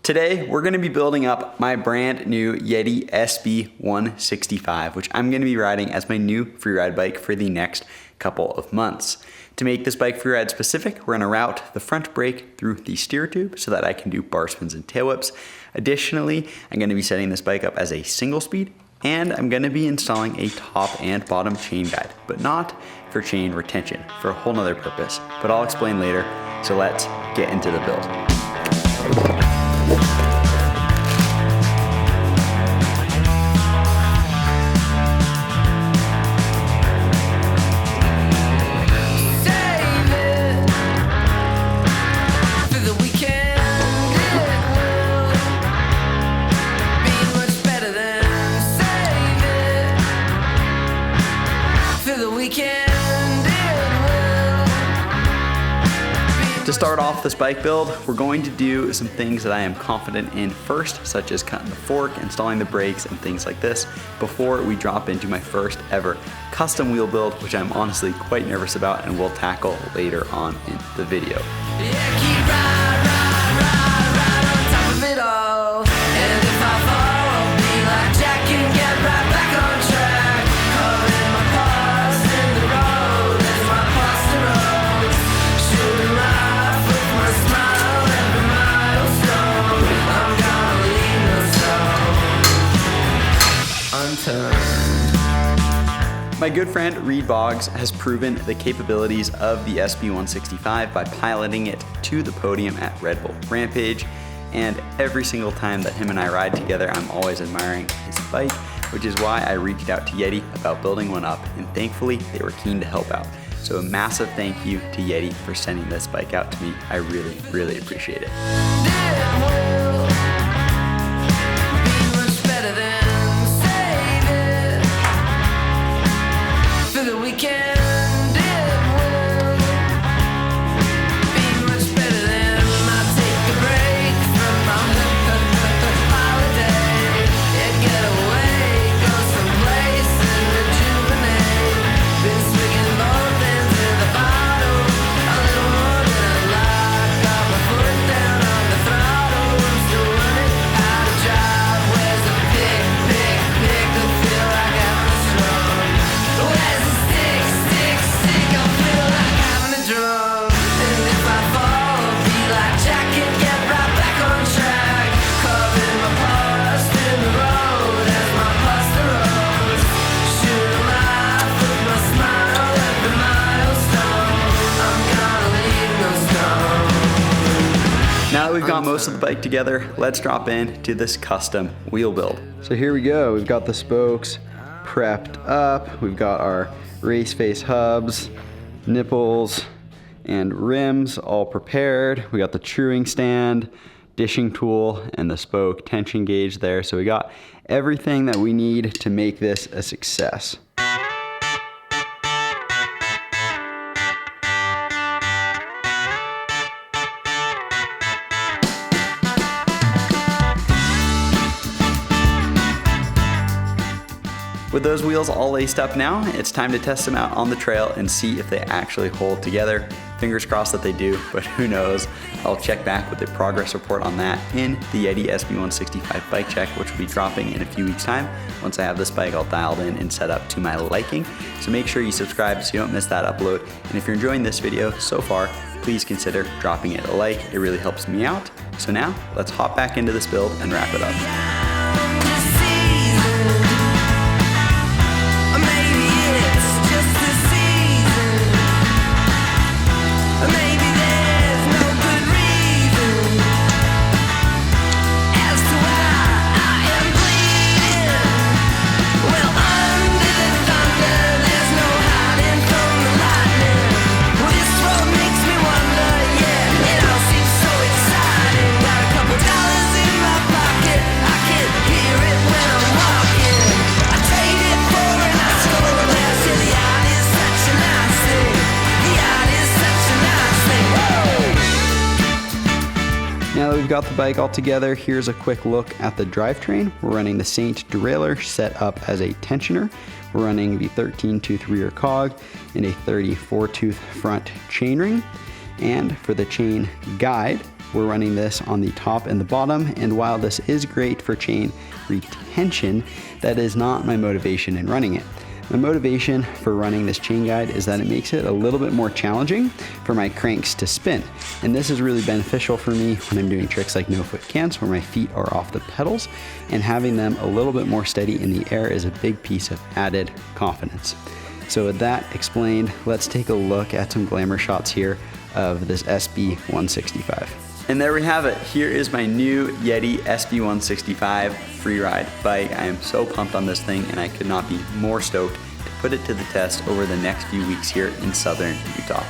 Today, we're gonna be building up my brand new Yeti SB165, which I'm gonna be riding as my new freeride bike for the next couple of months. To make this bike freeride specific, we're gonna route the front brake through the steer tube so that I can do bar spins and tail whips. Additionally, I'm gonna be setting this bike up as a single speed, and I'm gonna be installing a top and bottom chain guide, but not for chain retention, for a whole nother purpose, but I'll explain later. So let's get into the build. To start off this bike build, we're going to do some things that I am confident in first, such as cutting the fork, installing the brakes, and things like this, before we drop into my first ever custom wheel build, which I'm honestly quite nervous about and we'll tackle later on in the video. My good friend Reed Boggs has proven the capabilities of the SB165 by piloting it to the podium at Red Bull Rampage, and every single time that him and I ride together, I'm always admiring his bike, which is why I reached out to Yeti about building one up, and thankfully they were keen to help out. So a massive thank you to Yeti for sending this bike out to me. I really, really appreciate it. Now that we've got most of the bike together, let's drop into this custom wheel build. So here we go. We've got the spokes prepped up. We've got our race face hubs, nipples, and rims all prepared. We got the truing stand, dishing tool, and the spoke tension gauge there. So we got everything that we need to make this a success. With those wheels all laced up now, it's time to test them out on the trail and see if they actually hold together. Fingers crossed that they do, but who knows. I'll check back with a progress report on that in the Yeti SB165 bike check, which will be dropping in a few weeks' time. Once I have this bike all dialed in and set up to my liking. So make sure you subscribe so you don't miss that upload. And if you're enjoying this video so far, please consider dropping it a like. It really helps me out. So now, let's hop back into this build and wrap it up. Now that we've got the bike all together, here's a quick look at the drivetrain. We're running the Saint derailleur set up as a tensioner. We're running the 13-tooth rear cog and a 34-tooth front chainring. And for the chain guide, we're running this on the top and the bottom, and while this is great for chain retention, that is not my motivation in running it. My motivation for running this chain guide is that it makes it a little bit more challenging for my cranks to spin. And this is really beneficial for me when I'm doing tricks like no-foot cants where my feet are off the pedals, and having them a little bit more steady in the air is a big piece of added confidence. So with that explained, let's take a look at some glamour shots here of this SB165. And there we have it. Here is my new Yeti SB165 freeride bike. I am so pumped on this thing, and I could not be more stoked to put it to the test over the next few weeks here in southern Utah.